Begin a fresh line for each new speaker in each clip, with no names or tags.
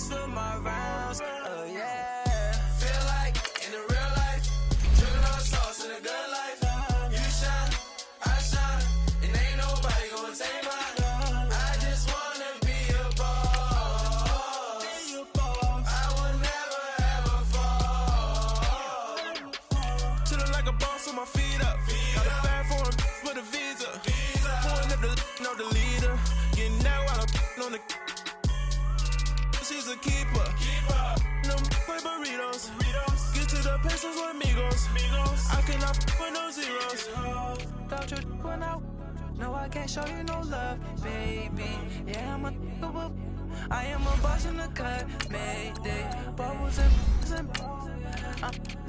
rest of my rounds. Yeah. Feel like in the real life, drinking all the sauce in a good life. You shine, I shine, and ain't nobody gonna take mine. I just wanna be a boss. I would never ever fall. Chillin' like a boss with my feet up. Got a bag for him with a visa. Pulling up the leader. Getting that while I'm on the. She's a keeper. No play burritos. Get to the pesos with amigos. I cannot with no zeros. Thought you went out. No, I can't show you no love, baby. Yeah, I am a boss in the cut. Mayday. Bubbles and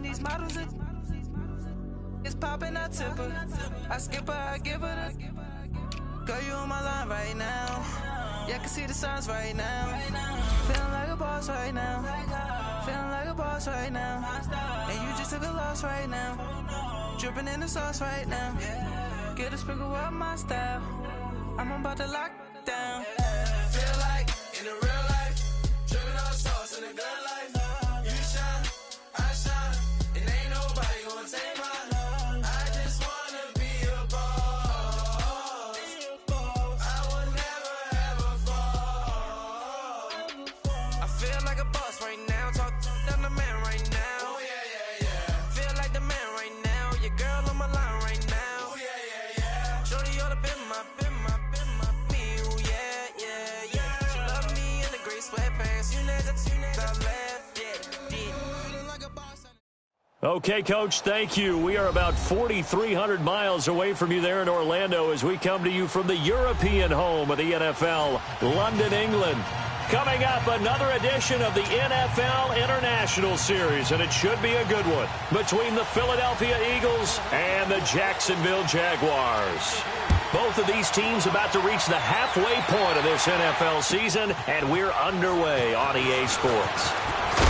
these models. It's popping, I tip her. I skip her, I give her the. Girl, you on my line right now. Yeah, I can see the signs right now. Feeling like a boss right now. Feeling like a boss right now. And you just took a loss right now. Dripping in the sauce right now. Get a sprinkle up my style. I'm about to lock down. Feel like in the real life, dripping all the sauce in a good life. You shine, I shine, and ain't nobody gonna take mine. I just wanna be a boss. I would never ever fall. I feel like a boss right now. Talk down the man right now. Oh yeah. Feel like the man right now. Your girl on my line right now. Oh yeah. Shorty ought to be my me. Oh yeah. She love me in the gray sweatpants. You know that's left. Yeah. Feeling like a boss.
Okay, Coach, thank you. We are about 4,300 miles away from you there in Orlando as we come to you from the European home of the NFL, London, England. Coming up, another edition of the NFL International Series, and it should be a good one, between the Philadelphia Eagles and the Jacksonville Jaguars. Both of these teams about to reach the halfway point of this NFL season, and we're underway on EA Sports.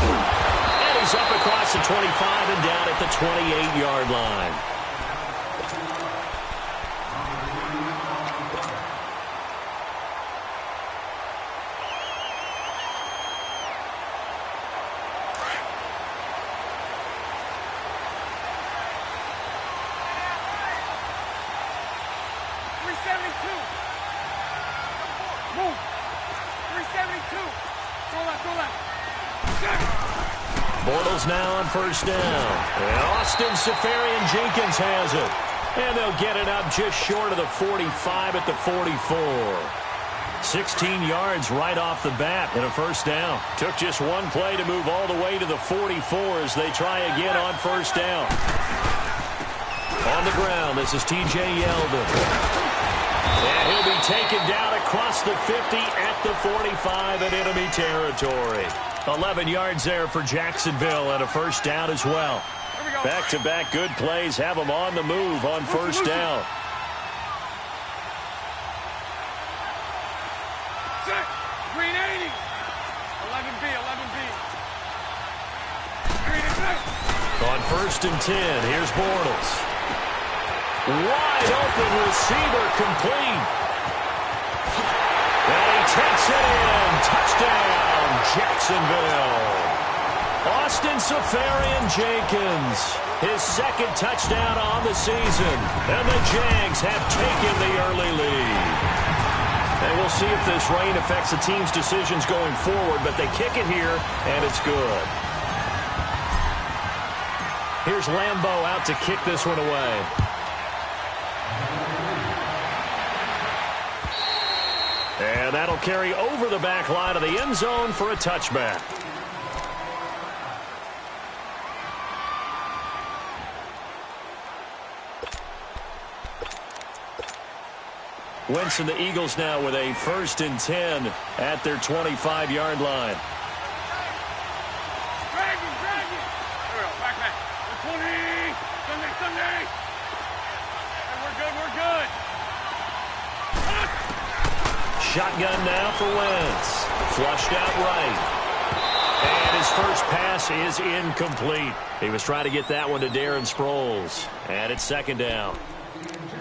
And he's up across the 25 and down at the 28-yard line. Bortles now on first down. And Austin Seferian-Jenkins has it. And they'll get it up just short of the 45 at the 44. 16 yards right off the bat and a first down. Took just one play to move all the way to the 44 as they try again on first down. On the ground, this is T.J. Yeldon. And he'll be taken down across the 50 at the 45 in enemy territory. 11 yards there for Jacksonville and a first down as well. Back-to-back good plays have them on the move on first down.
Green 80. 11B.
On first and 10, here's Bortles. Wide open receiver complete. And he takes it in. Touchdown, Jacksonville. Austin Seferian-Jenkins, his second touchdown on the season. And the Jags have taken the early lead. And we'll see if this rain affects the team's decisions going forward, but they kick it here, and it's good. Here's Lambeau out to kick this one away. And that'll carry over the back line of the end zone for a touchback. Wentz and the Eagles now with a first and 10 at their 25-yard line.
Drag him. There we go. Back. 20. Sunday. And we're good.
Shotgun now for Wentz. Flushed out right. And his first pass is incomplete. He was trying to get that one to Darren Sproles. And it's second down.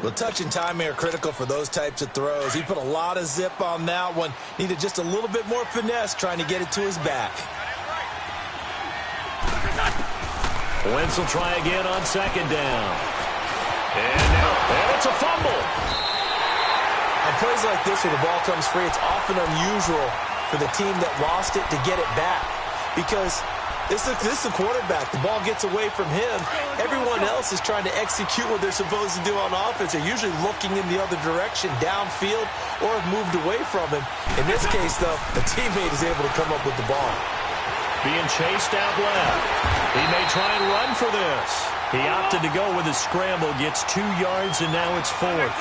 Well, touch and timing are critical for those types of throws. He put a lot of zip on that one. Needed just a little bit more finesse trying to get it to his back.
Wentz will try again on second down. And it's a fumble.
On plays like this where the ball comes free, it's often unusual for the team that lost it to get it back. Because this is the quarterback. The ball gets away from him. Everyone else is trying to execute what they're supposed to do on offense. They're usually looking in the other direction, downfield, or have moved away from him. In this case, though, a teammate is able to come up with the ball.
Being chased out left. He may try and run for this. He opted to go with his scramble, gets 2 yards, and now it's 4th.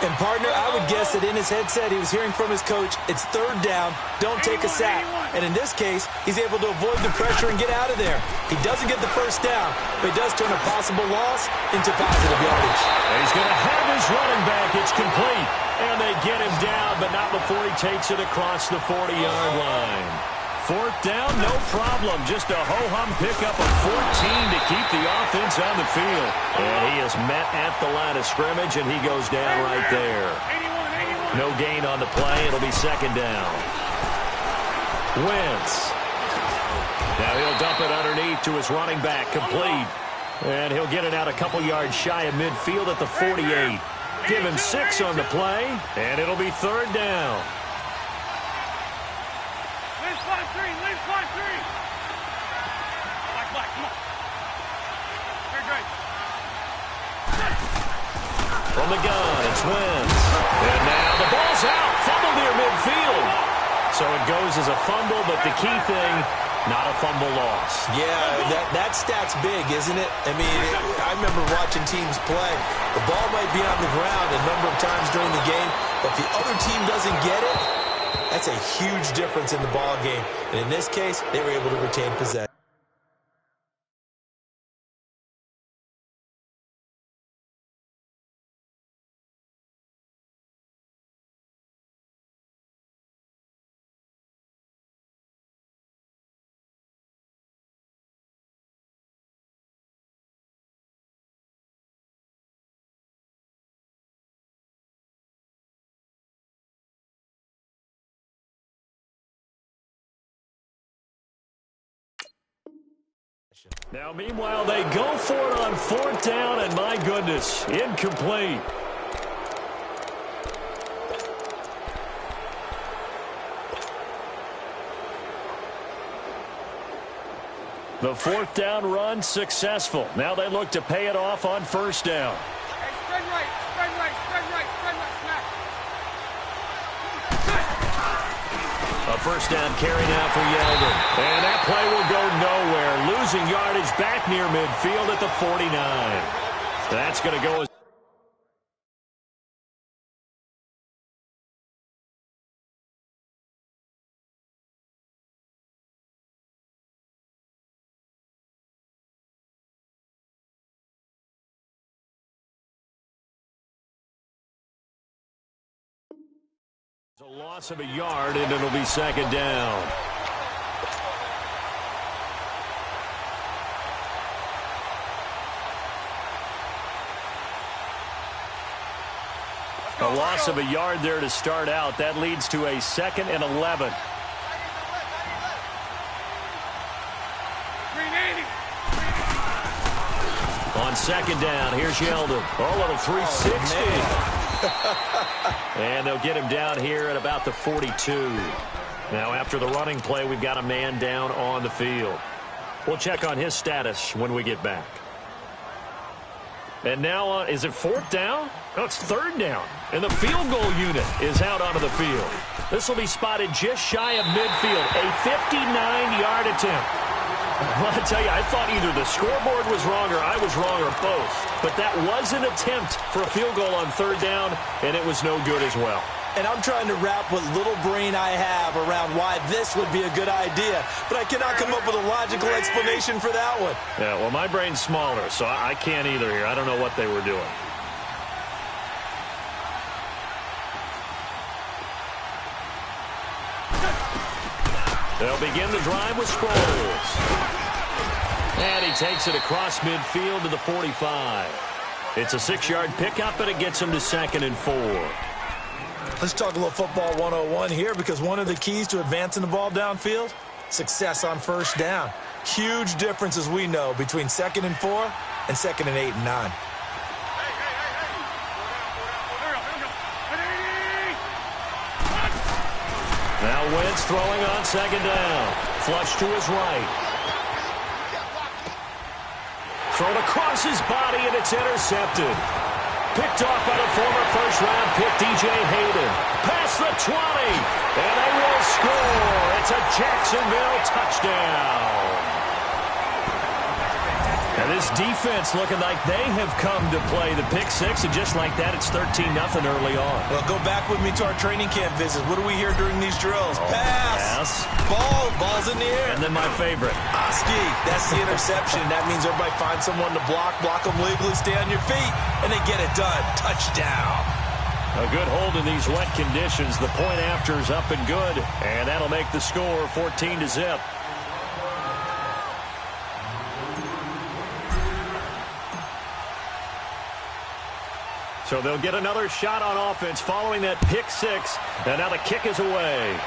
And, partner, I would guess that in his headset he was hearing from his coach, it's 3rd down, don't take a sack. And in this case, he's able to avoid the pressure and get out of there. He doesn't get the 1st down, but he does turn a possible loss into positive yardage.
And he's going to have his running back. It's complete. And they get him down, but not before he takes it across the 40-yard line. 4th down, no problem. Just a ho-hum pickup of 14 to keep the offense on the field. And he is met at the line of scrimmage, and he goes down right there. No gain on the play. It'll be 2nd down. Wentz. Now he'll dump it underneath to his running back, complete. And he'll get it out a couple yards shy of midfield at the 48. Give him 6 on the play, and it'll be 3rd down. From the gun, it's Wentz. And now the ball's out. Fumble near midfield. So it goes as a fumble, but the key thing, not a fumble loss.
Yeah, that stat's big, isn't it? I mean, I remember watching teams play. The ball might be on the ground a number of times during the game, but if the other team doesn't get it, that's a huge difference in the ball game. And in this case, they were able to retain possession.
Now, meanwhile, they go for it on 4th down, and my goodness, incomplete. The 4th down run successful. Now they look to pay it off on 1st down.
Hey, spread right, spread right, spread right, spread right, smack.
A 1st down carry now for Yeldon. And that play will go nowhere. Losing yardage back near midfield at the 49. That's going to go as a loss of a yard, and it'll be 2nd down. A loss of a yard there to start out. That leads to a 2nd and 11. On 2nd down, here's Yeldon. Oh, little 360. And they'll get him down here at about the 42. Now, after the running play, we've got a man down on the field. We'll check on his status when we get back. And now, is it 4th down? No, it's 3rd down. And the field goal unit is out onto the field. This will be spotted just shy of midfield. A 59-yard attempt. Well, I tell you, I thought either the scoreboard was wrong or I was wrong or both. But that was an attempt for a field goal on 3rd down, and it was no good as well.
And I'm trying to wrap what little brain I have around why this would be a good idea. But I cannot come up with a logical explanation for that one.
Yeah, well, my brain's smaller, so I can't either here. I don't know what they were doing. They'll begin the drive with Sproles. And he takes it across midfield to the 45. It's a 6-yard pickup, and it gets him to 2nd and 4.
Let's talk a little football 101 here, because one of the keys to advancing the ball downfield, success on first down. Huge difference, as we know, between 2nd and 4 and 2nd and 8 and 9.
Now Wentz throwing on 2nd down. Flush to his right. Thrown across his body, and it's intercepted. Picked off by the former first-round pick, DJ Hayden. Past the 20, and they will score. It's a Jacksonville touchdown. And this defense looking like they have come to play the pick six, and just like that, it's 13-0 early on.
Well, go back with me to our training camp visit. What do we hear during these drills? Pass. Ball's in the air.
And then my favorite.
Oski, that's the interception. That means everybody finds someone to block them legally, stay on your feet, and they get it done. Touchdown.
A good hold in these wet conditions. The point after is up and good, and that'll make the score 14-0. So they'll get another shot on offense following that pick six, and now the kick is away.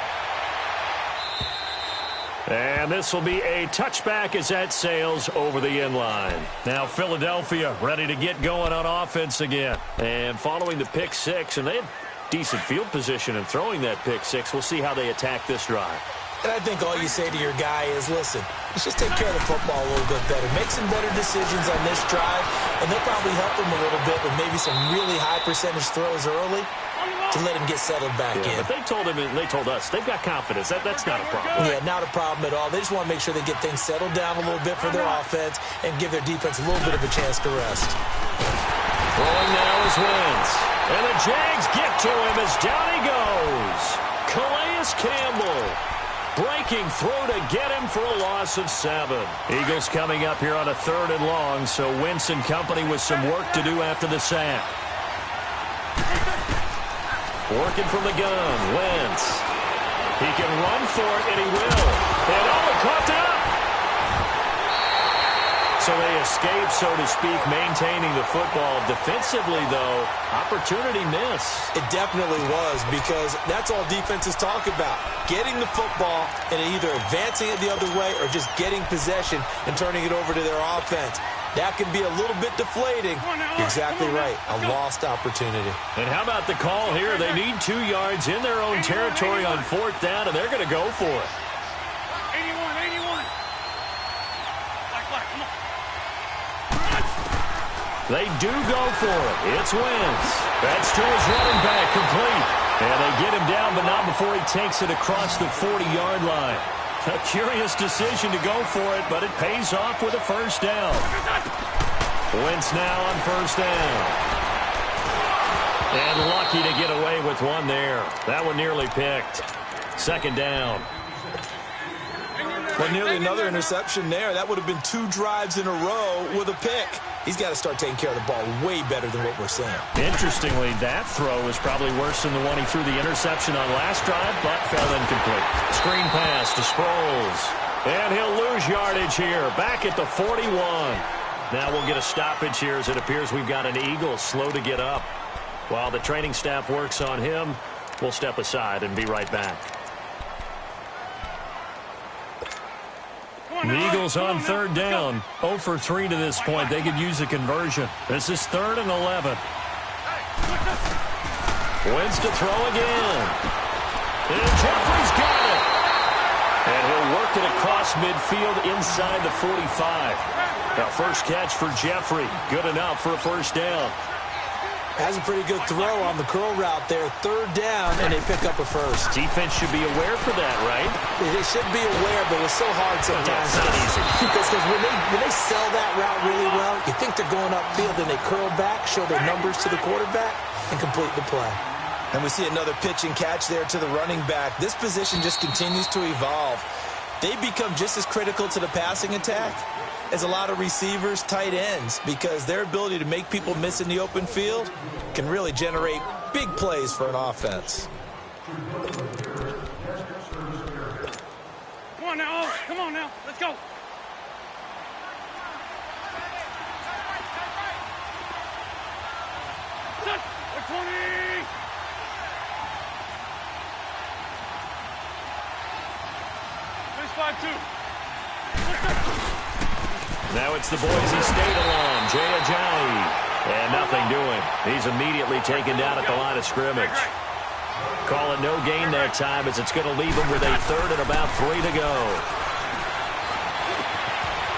And this will be a touchback as that sails over the end line. Now Philadelphia ready to get going on offense again. And following the pick six, and they had decent field position in throwing that pick six. We'll see how they attack this drive.
And I think all you say to your guy is, listen, let's just take care of the football a little bit better. Make some better decisions on this drive, and they'll probably help him a little bit with maybe some really high percentage throws early to let him get settled back in.
But they told him, and they told us, they've got confidence. That's not a problem.
Yeah, not a problem at all. They just want to make sure they get things settled down a little bit for their offense and give their defense a little bit of a chance to rest.
Throwing now is Wentz. And the Jags get to him as down he goes. Calais Campbell. Breaking through to get him for a loss of 7. Eagles coming up here on a 3rd and long, so Wentz and company with some work to do after the sack. Working from the gun, Wentz. He can run for it, and he will. And coughed it up. So they escape, so to speak, maintaining the football. Defensively, though, opportunity miss.
It definitely was, because that's all defenses talk about. Getting the football and either advancing it the other way or just getting possession and turning it over to their offense. That can be a little bit deflating. You're exactly right. A lost opportunity.
And how about the call here? They need 2 yards in their own territory on 4th down, and they're going to go for it.
81. Black, come on.
They do go for it. It's Wentz. That's to his running back, complete. And they get him down, but not before he takes it across the 40-yard line. A curious decision to go for it, but it pays off with a 1st down. Wentz now on 1st down. And lucky to get away with one there. That one nearly picked. 2nd down.
Well, nearly another interception there. That would have been 2 drives in a row with a pick. He's got to start taking care of the ball way better than what we're seeing. Interestingly,
that throw is probably worse than the one he threw the interception on last drive, but fell incomplete. Screen pass to Sproles. And he'll lose yardage here, back at the 41. Now we'll get a stoppage here as it appears we've got an Eagle slow to get up. While the training staff works on him, we'll step aside and be right back. The Eagles on 3rd down. 0 for 3 to this point. They could use a conversion. This is 3rd and 11. Wentz to throw again. And Jeffrey's got it. And he'll work it across midfield inside the 45. Now, first catch for Jeffrey. Good enough for a 1st down.
Has a pretty good throw on the curl route there. 3rd down, and they pick up a 1st.
Defense should be aware for that, right?
They should be aware, but it's so hard sometimes.
Yeah, it's not easy.
Because when they sell that route really well, you think they're going upfield, and they curl back, show their numbers to the quarterback, and complete the play. And we see another pitch and catch there to the running back. This position just continues to evolve. They become just as critical to the passing attack as a lot of receivers, tight ends, because their ability to make people miss in the open field can really generate big plays for an offense.
Come on now, let's go. 5-2.
Now it's the Boise State alum, Jay Ajayi. And nothing doing. He's immediately taken down at the line of scrimmage. Call it no gain that time as it's going to leave him with a third and about 3 to go.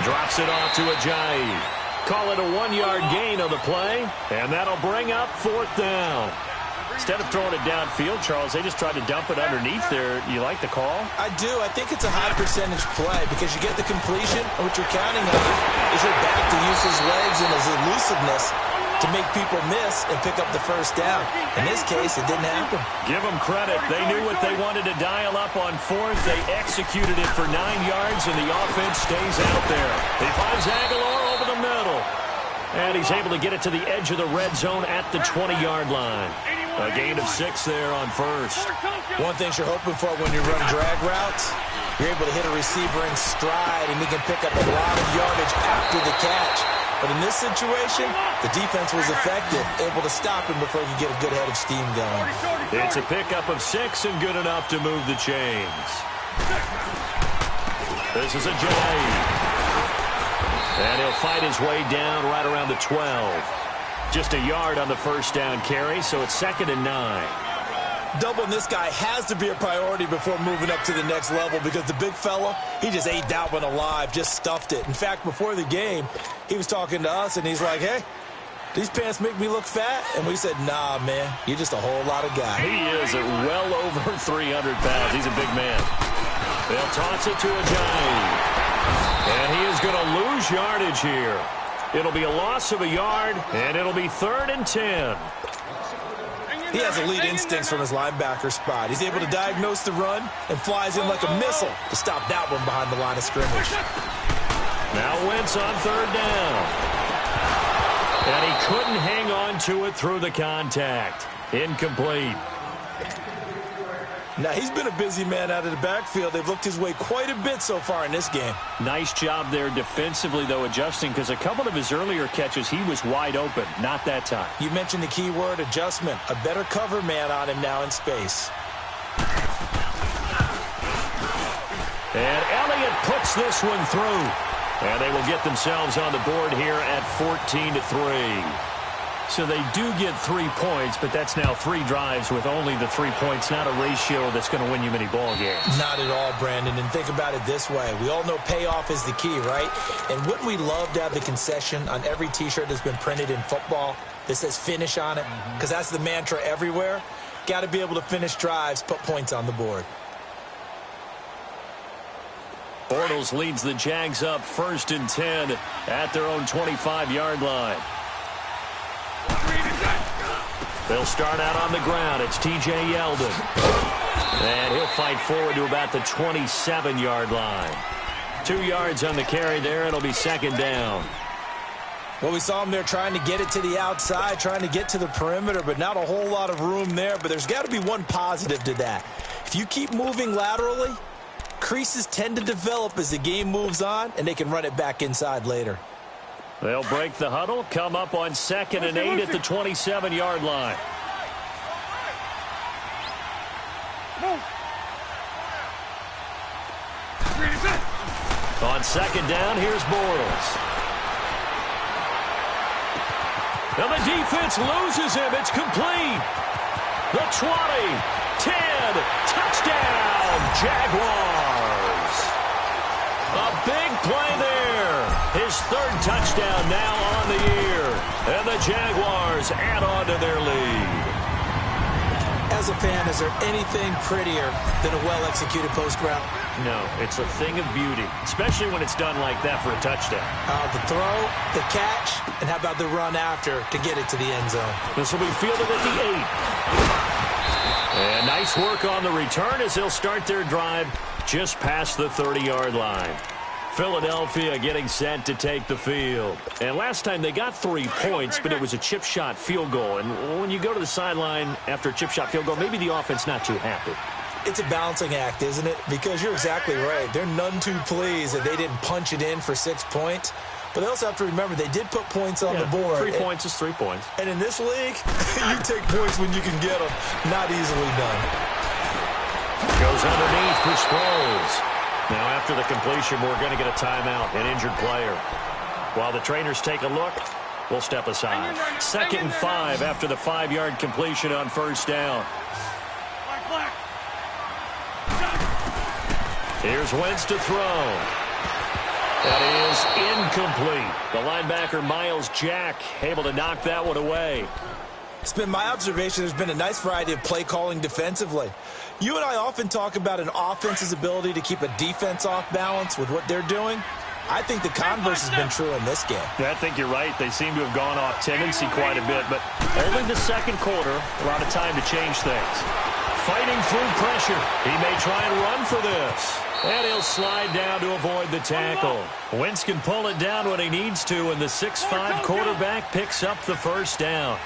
Drops it off to Ajayi. Call it a 1-yard gain on the play, and that'll bring up 4th down. Instead of throwing it downfield, Charles, they just tried to dump it underneath there. You like the call?
I do. I think it's a high percentage play because you get the completion, and what you're counting on is your back to use his legs and his elusiveness to make people miss and pick up the first down. In this case, it didn't happen.
Give them credit. They knew what they wanted to dial up on 4th. They executed it for 9 yards, and the offense stays out there. He finds Aguilar over the middle. And he's able to get it to the edge of the red zone at the 20-yard line. A gain of 6 there on first.
One thing you're hoping for when you run drag routes, you're able to hit a receiver in stride, and he can pick up a lot of yardage after the catch. But in this situation, the defense was effective, able to stop him before he could get a good head of steam going.
It's a pickup of 6 and good enough to move the chains. This is Ajayi. And he'll fight his way down right around the 12. Just a yard on the first down carry, so it's 2nd and 9.
Doubling this guy has to be a priority before moving up to the next level because the big fella, he just ate that one alive, just stuffed it. In fact, before the game, he was talking to us, and he's like, hey, these pants make me look fat? And we said, nah, man, you're just a whole lot of guy.
He is at well over 300 pounds. He's a big man. They'll toss it to Ajayi. And he is going to lose yardage here. It'll be a loss of a yard, and it'll be 3rd and 10.
He has elite instincts from his linebacker spot. He's able to diagnose the run and flies in like a missile to stop that one behind the line of scrimmage.
Now Wentz on 3rd down. And he couldn't hang on to it through the contact. Incomplete.
Now, he's been a busy man out of the backfield. They've looked his way quite a bit so far in this game.
Nice job there defensively, though, adjusting, because a couple of his earlier catches, he was wide open. Not that time.
You mentioned the key word, adjustment. A better cover man on him now in space.
And Elliott puts this one through. And they will get themselves on the board here at 14-3. So they do get 3 points, but that's now 3 drives with only the 3 points, not a ratio that's going to win you many ball games.
Not at all, Brandon. And think about it this way. We all know payoff is the key, right? And wouldn't we love to have the concession on every T-shirt that's been printed in football that says finish on it? Because that's the mantra everywhere. Got to be able to finish drives, put points on the board.
Bortles leads the Jags up 1st and 10 at their own 25-yard line. They'll start out on the ground. It's T.J. Yeldon. And he'll fight forward to about the 27-yard line. 2 yards on the carry there. It'll be 2nd down.
Well, we saw him there trying to get it to the outside, trying to get to the perimeter, but not a whole lot of room there. But there's got to be one positive to that. If you keep moving laterally, creases tend to develop as the game moves on, and they can run it back inside later.
They'll break the huddle, come up on 2nd and 8 at the 27-yard line. On 2nd down, here's Bortles. Now the defense loses him. It's complete. The 20, 10, touchdown, Jaguars. A big play there. His 3rd touchdown now on the year. And the Jaguars add on to their lead.
As a fan, is there anything prettier than a well-executed post route?
No, it's a thing of beauty, especially when it's done like that for a touchdown.
The throw, the catch, and how about the run after to get it to the end zone?
This will be fielded at the 8. And nice work on the return as they'll start their drive just past the 30-yard line. Philadelphia getting set to take the field. And last time they got 3 points, but it was a chip shot field goal. And when you go to the sideline after a chip shot field goal, maybe the offense not too happy.
It's a balancing act, isn't it? Because you're exactly right. They're none too pleased that they didn't punch it in for 6 points. But they also have to remember they did put points on the board.
3 points is 3 points.
And in this league, you take points when you can get them. Not easily done.
Goes underneath for Sproles. Now, after the completion, we're going to get a timeout, an injured player. While the trainers take a look, we'll step aside. 2nd and 5 after the 5-yard completion on first down. Here's Wentz to throw. That is incomplete. The linebacker, Miles Jack, able to knock that one away.
It's been my observation there's been a nice variety of play calling defensively. You and I often talk about an offense's ability to keep a defense off balance with what they're doing. I think the converse has been true in this game.
Yeah, I think you're right. They seem to have gone off tendency quite a bit, but only the second quarter, a lot of time to change things. Fighting through pressure. He may try and run for this. And he'll slide down to avoid the tackle. Wentz can pull it down when he needs to, and the 6'5" quarterback picks up the first down.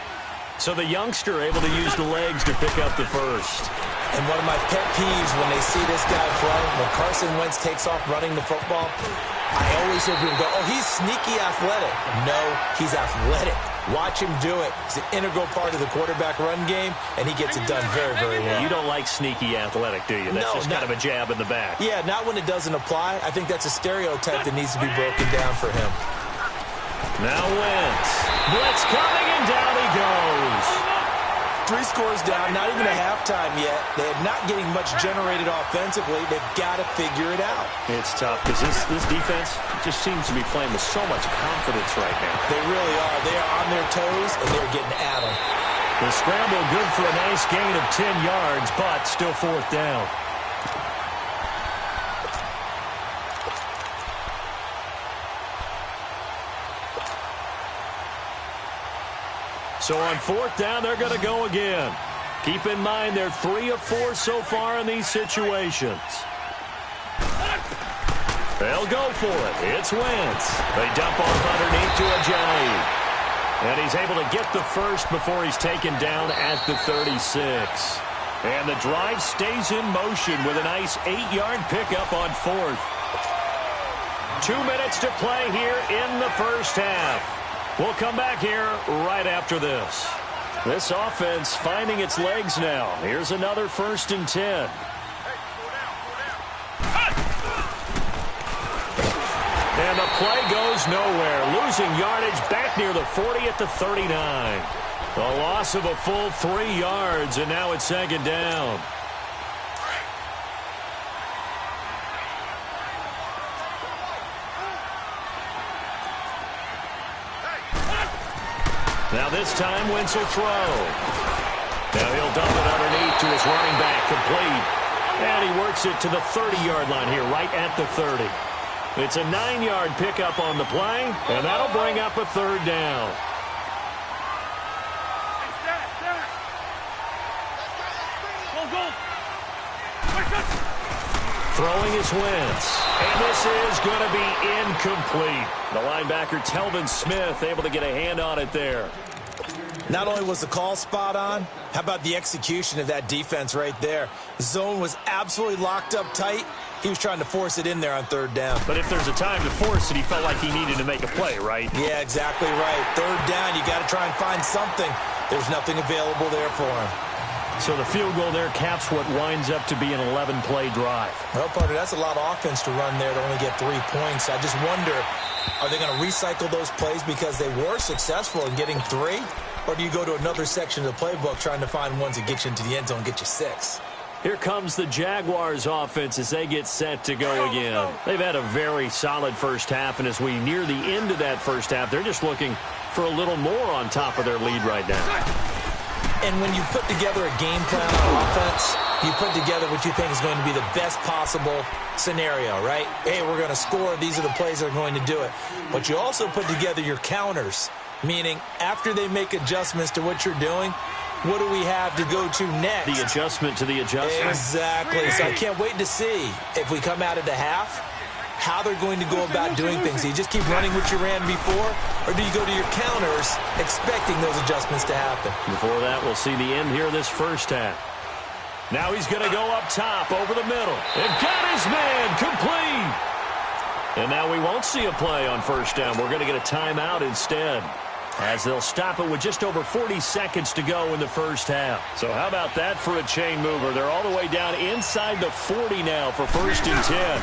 So the youngster able to use the legs to pick up the first.
And one of my pet peeves when they see this guy play, when Carson Wentz takes off running the football, I always hear people go, oh, he's sneaky athletic. No, he's athletic. Watch him do it. It's an integral part of the quarterback run game, and he gets it done very, very well.
You don't like sneaky athletic, do you? That's just kind of a jab in the back.
Yeah, not when it doesn't apply. I think that's a stereotype that needs to be broken down for him.
Now Wentz. Blitz coming, and down he goes.
3 scores down, not even a halftime yet. They're not getting much generated offensively. They've got to figure it out.
It's tough because this defense just seems to be playing with so much confidence right now.
They really are. They are on their toes, and they're getting at them.
The scramble good for a nice gain of 10 yards, but still 4th down. So on 4th down, they're going to go again. Keep in mind, they're 3 of 4 so far in these situations. They'll go for it. It's Wentz. They dump off underneath to Ajayi. And he's able to get the first before he's taken down at the 36. And the drive stays in motion with a nice 8-yard pickup on 4th. 2 minutes to play here in the first half. We'll come back here right after this. This offense finding its legs now. Here's another 1st and 10. And the play goes nowhere. Losing yardage back near the 40 at the 39. A loss of a full 3 yards, and now it's 2nd down. Now this time, Wentz will throw. Now he'll dump it underneath to his running back, complete. And he works it to the 30-yard line here, right at the 30. It's a 9-yard pickup on the play, and that'll bring up a 3rd down. Throwing is Wentz. And this is going to be incomplete. The linebacker, Telvin Smith, able to get a hand on it there.
Not only was the call spot on, how about the execution of that defense right there? Zone was absolutely locked up tight. He was trying to force it in there on 3rd down.
But if there's a time to force it, he felt like he needed to make a play, right?
Yeah, exactly right. 3rd down, you got to try and find something. There's nothing available there for him.
So the field goal there caps what winds up to be an 11-play drive.
Well, partner, that's a lot of offense to run there to only get 3 points. I just wonder, are they going to recycle those plays because they were successful in getting 3? Or do you go to another section of the playbook trying to find ones that get you into the end zone and get you 6?
Here comes the Jaguars offense as they get set to go again. They've had a very solid first half, and as we near the end of that first half, they're just looking for a little more on top of their lead right now.
And when you put together a game plan on offense, you put together what you think is going to be the best possible scenario, right? Hey, we're going to score. These are the plays that are going to do it. But you also put together your counters, meaning after they make adjustments to what you're doing, what do we have to go to next?
The adjustment to the adjustment.
Exactly. So I can't wait to see if we come out of the half, how they're going to go about doing things. Do you just keep running what you ran before, or do you go to your counters expecting those adjustments to happen?
Before that, we'll see the end here of this first half. Now he's going to go up top over the middle. And got his man complete. And now we won't see a play on 1st down. We're going to get a timeout instead, as they'll stop it with just over 40 seconds to go in the first half. So how about that for a chain mover? They're all the way down inside the 40 now for 1st and 10.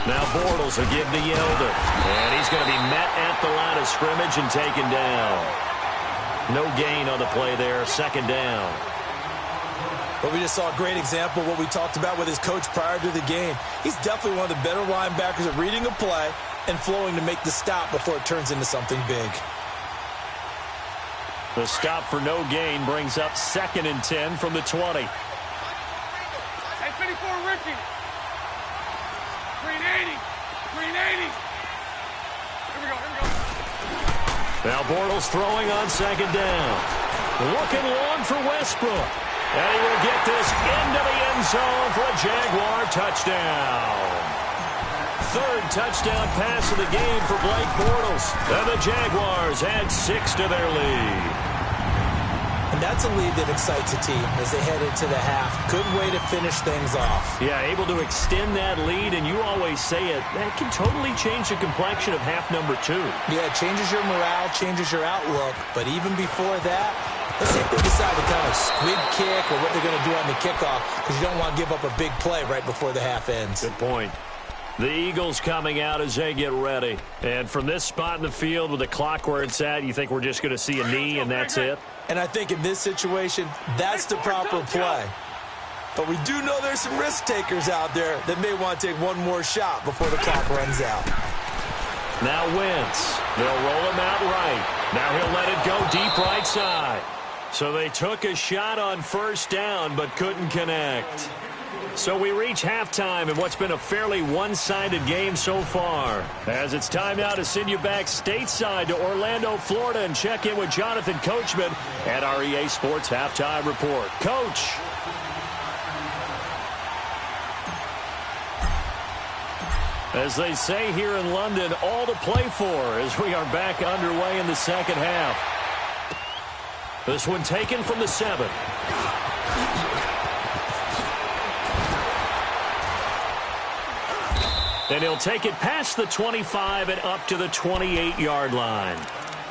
Now Bortles will give to Yeldon. And he's going to be met at the line of scrimmage and taken down. No gain on the play there. Second down.
But we just saw a great example of what we talked about with his coach prior to the game. He's definitely one of the better linebackers at reading a play and flowing to make the stop before it turns into something big.
The stop for no gain brings up 2nd and 10 from the 20.
Hey, 54, Ricky. Green 80. Green 80. Here we go.
Now Bortles throwing on 2nd down. Looking long for Westbrook. And he will get this into the end zone for a Jaguar touchdown. 3rd touchdown pass of the game for Blake Bortles. And the Jaguars add 6 to their lead.
And that's a lead that excites a team as they head into the half. Good way to finish things off.
Yeah, able to extend that lead, and you always say it, that can totally change the complexion of half number 2.
Yeah, it changes your morale, changes your outlook. But even before that, let's see if they decide to kind of squib kick or what they're going to do on the kickoff, because you don't want to give up a big play right before the half ends.
Good point. The Eagles coming out as they get ready. And from this spot in the field with the clock where it's at, you think we're just going to see a knee and that's it?
And I think in this situation, that's the proper play. But we do know there's some risk takers out there that may want to take one more shot before the clock runs out.
Now Wentz. They'll roll him out right. Now he'll let it go deep right side. So they took a shot on 1st down but couldn't connect. So we reach halftime in what's been a fairly one-sided game so far. As it's time now to send you back stateside to Orlando, Florida, and check in with Jonathan Coachman at our EA Sports Halftime Report. Coach. As they say here in London, all to play for as we are back underway in the second half. This one taken from the 7. And he'll take it past the 25 and up to the 28-yard line.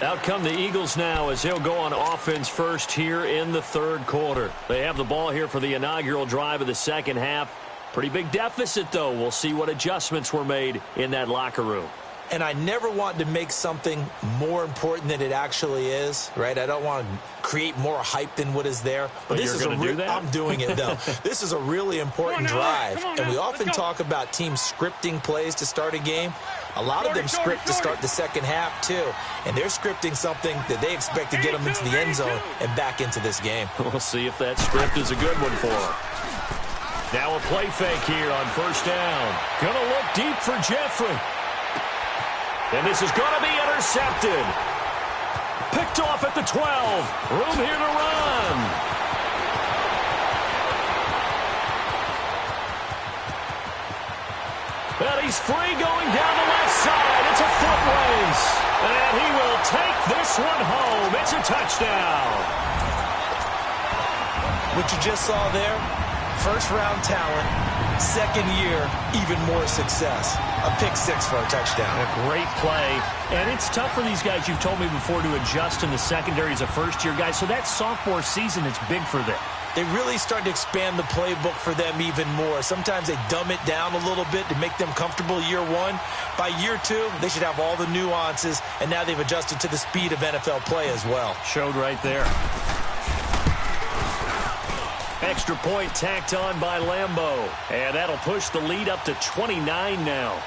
Out come the Eagles now as they'll go on offense first here in the 3rd quarter. They have the ball here for the inaugural drive of the second half. Pretty big deficit, though. We'll see what adjustments were made in that locker room.
And I never want to make something more important than it actually is, right? I don't want to create more hype than what is there.
But this is going to do that?
I'm doing it, though. This is a really important drive. And we often talk about teams scripting plays to start a game. A lot of them script to start the second half, too. And they're scripting something that they expect to get them into the end zone and back into this game.
We'll see if that script is a good one for them. Now a play fake here on 1st down. Going to look deep for Jeffrey. And this is going to be intercepted. Picked off at the 12. Room here to run. And he's free going down the left side. It's a foot race. And he will take this one home. It's a touchdown.
What you just saw there, first-round talent, second year, even more success. A pick 6 for a touchdown.
A great play. And it's tough for these guys, you've told me before, to adjust in the secondary as a first-year guy. So that sophomore season is big for them.
They really start to expand the playbook for them even more. Sometimes they dumb it down a little bit to make them comfortable year 1. By year 2, they should have all the nuances, and now they've adjusted to the speed of NFL play as well.
Showed right there. Extra point tacked on by Lambeau. And that'll push the lead up to 29 now.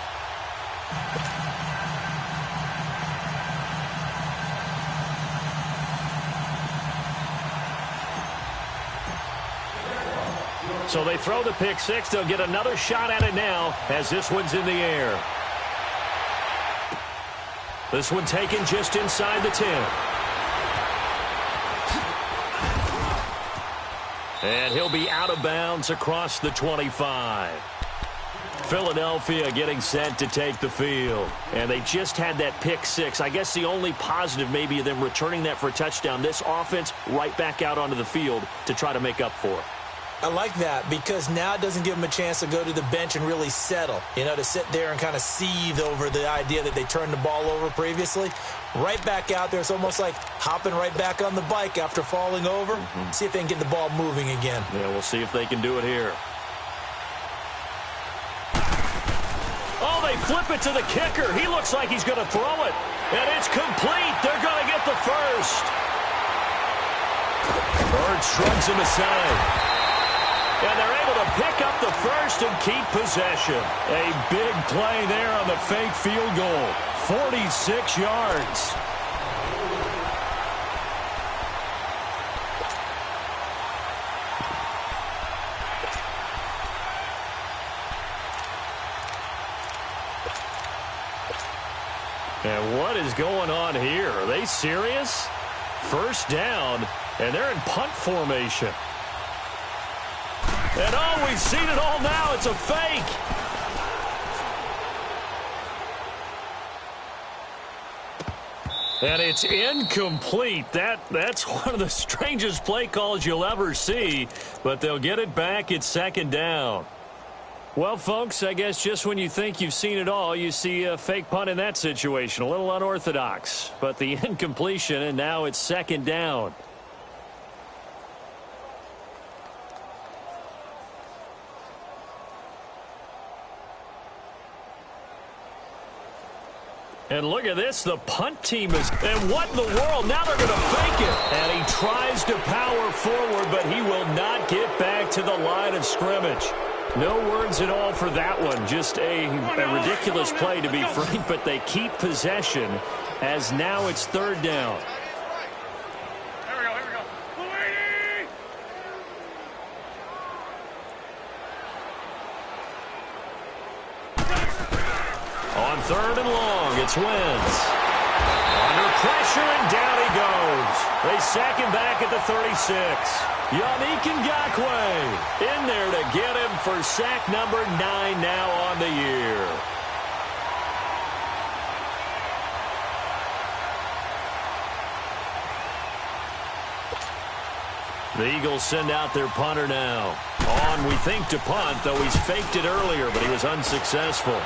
So they throw the pick 6. They'll get another shot at it now as this one's in the air. This one taken just inside the 10. And he'll be out of bounds across the 25. Philadelphia getting set to take the field. And they just had that pick 6. I guess the only positive maybe of them returning that for a touchdown. This offense right back out onto the field to try to make up for it.
I like that because now it doesn't give them a chance to go to the bench and really settle. You know, to sit there and kind of seethe over the idea that they turned the ball over previously. Right back out there. It's almost like hopping right back on the bike after falling over. See if they can get the ball moving again.
Yeah, we'll see if they can do it here. Oh, they flip it to the kicker. He looks like he's going to throw it. And it's complete. They're going to get the first. Bird shrugs him aside. And they're able to pick up the first and keep possession. A big play there on the fake field goal. 46 yards. And what is going on here? Are they serious? First down, and they're in punt formation. And oh, we've seen it all now. It's a fake. And it's incomplete. That's one of the strangest play calls you'll ever see, but they'll get it back at second down. Well, folks, I guess just when you think you've seen it all, you see a fake punt in that situation. A little unorthodox, but the incompletion, and now it's second down. And look at this, the punt team is, and what in the world, now they're going to fake it. And he tries to power forward, but he will not get back to the line of scrimmage. No words at all for that one. Just a ridiculous play, to be frank, but they keep possession as now it's third down.
Here we go. Louie!
On third and long, it's Wentz. Under pressure, and down he goes. They sack him back at the 36. Yannick Ngakoue in there to get him for sack number 9 now on the year. The Eagles send out their punter now. On, we think, to punt, though he's faked it earlier, but he was unsuccessful.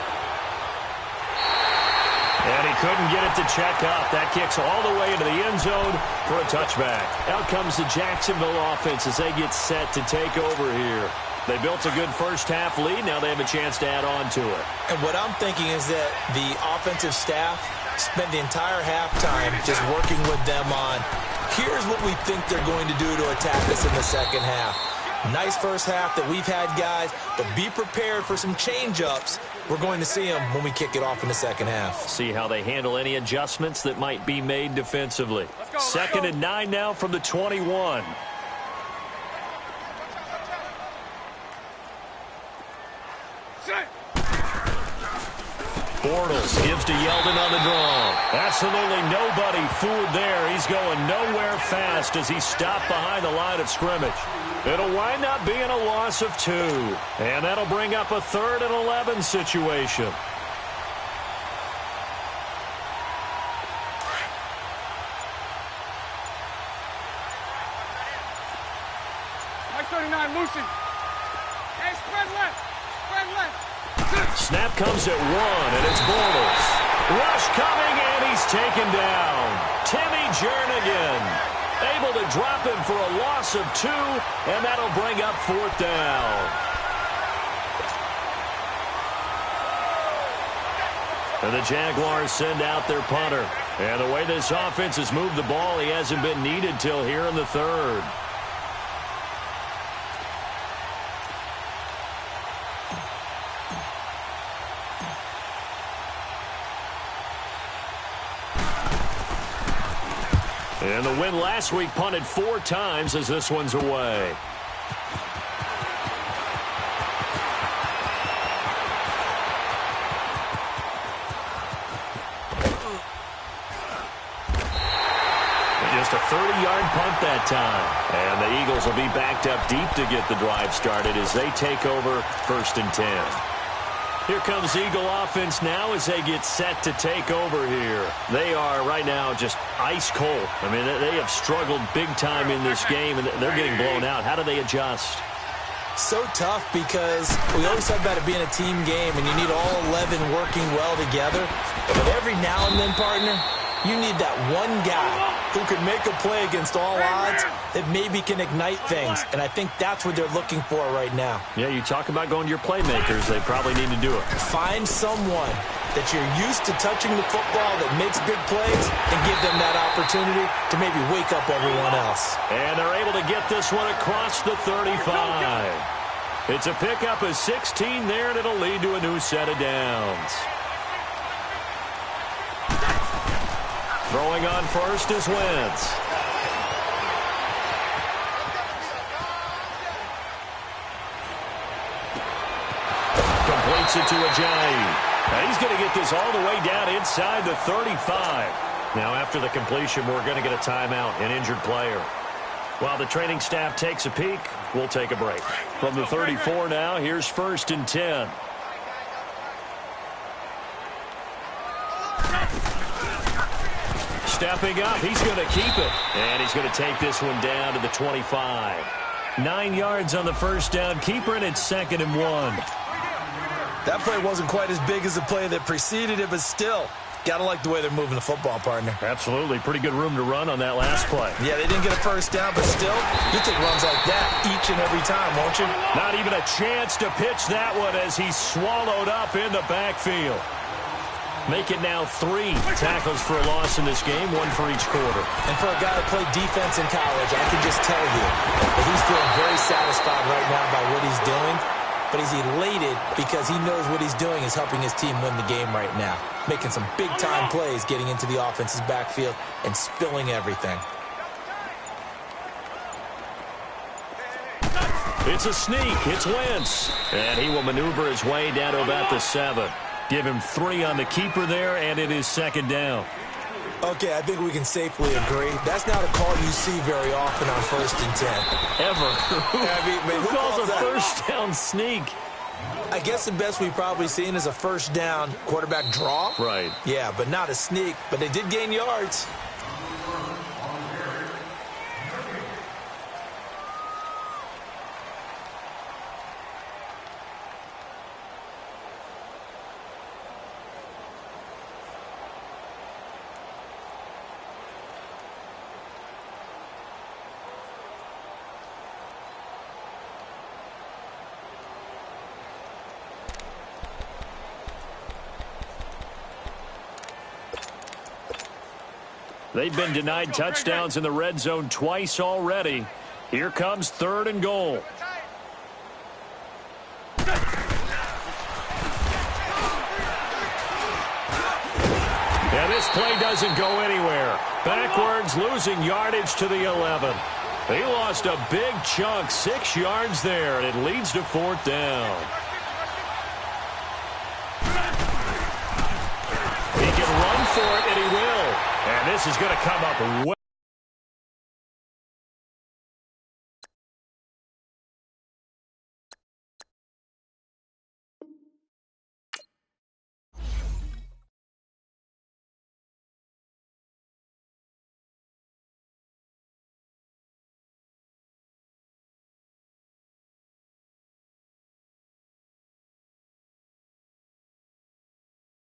And he couldn't get it to check up. That kicks all the way into the end zone for a touchback. Out comes the Jacksonville offense as they get set to take over here. They built a good first-half lead. Now they have a chance to add on to it.
And what I'm thinking is that the offensive staff spent the entire halftime just working with them on, here's what we think they're going to do to attack us in the second half. Nice first half that we've had, guys, but be prepared for some change-ups. We're going to see them when we kick it off in the second half.
See how they handle any adjustments that might be made defensively. Second and 9 now from the 21. Bortles gives to Yeldon on the draw. Absolutely nobody fooled there. He's going nowhere fast as he's stopped behind the line of scrimmage. It'll wind up being a loss of 2. And that'll bring up a 3rd and 11 situation.
Mike 39, Lucy. Hey, spread left.
Snap comes at 1, and it's Bortles. Rush coming, and he's taken down. Timmy Jernigan able to drop him for a loss of 2, and that'll bring up 4th down. And the Jaguars send out their punter. And the way this offense has moved the ball, he hasn't been needed till here in the 3rd. And the win last week punted 4 times as this one's away. Just a 30-yard punt that time. And the Eagles will be backed up deep to get the drive started as they take over 1st and 10. Here comes Eagle offense now as they get set to take over here. They are right now just ice cold. I mean, they have struggled big time in this game, and they're getting blown out. How do they adjust?
So tough because we always talk about it being a team game, and you need all 11 working well together. But every now and then, partner, You need that one guy who can make a play against all odds that maybe can ignite things, and I think that's what they're looking for right now.
Yeah, you talk about going to your playmakers. They probably need to do it.
Find someone that you're used to touching the football that makes big plays and give them that opportunity to maybe wake up everyone else.
And they're able to get this one across the 35. It's a pickup of 16 there, and it'll lead to a new set of downs. Throwing on first is Wentz. Completes it to Ajayi. Now he's going to get this all the way down inside the 35. Now after the completion, we're going to get a timeout, an injured player. While the training staff takes a peek, we'll take a break. From the 34 now, here's 1st and 10. Stepping up, he's going to keep it. And he's going to take this one down to the 25. 9 yards on the first down. Keeper, and it's 2nd and 1.
That play wasn't quite as big as the play that preceded it, but still, got to like the way they're moving the football, partner.
Absolutely. Pretty good room to run on that last play.
Yeah, they didn't get a first down, but still, you take runs like that each and every time, won't you?
Not even a chance to pitch that one as he's swallowed up in the backfield. Make it now 3 tackles for a loss in this game, 1 for each quarter.
And for a guy who played defense in college, I can just tell you that he's feeling very satisfied right now by what he's doing. But he's elated because he knows what he's doing is helping his team win the game right now. Making some big-time plays, getting into the offense's backfield, and spilling everything.
It's a sneak. It's Wentz. And he will maneuver his way down to about the 7. Give him 3 on the keeper there, and it is 2nd down.
Okay, I think we can safely agree. That's not a call you see very often on 1st and 10.
Ever.
Who
calls a
that?
first down sneak?
I guess the best we've probably seen is a first down quarterback draw.
Right.
Yeah, but not a sneak. But they did gain yards.
They've been denied touchdowns in the red zone twice already. Here comes 3rd and goal. And this play doesn't go anywhere. Backwards, losing yardage to the 11. He lost a big chunk, 6 yards there, and it leads to 4th down. He can run for it, and he will. And this is going to come up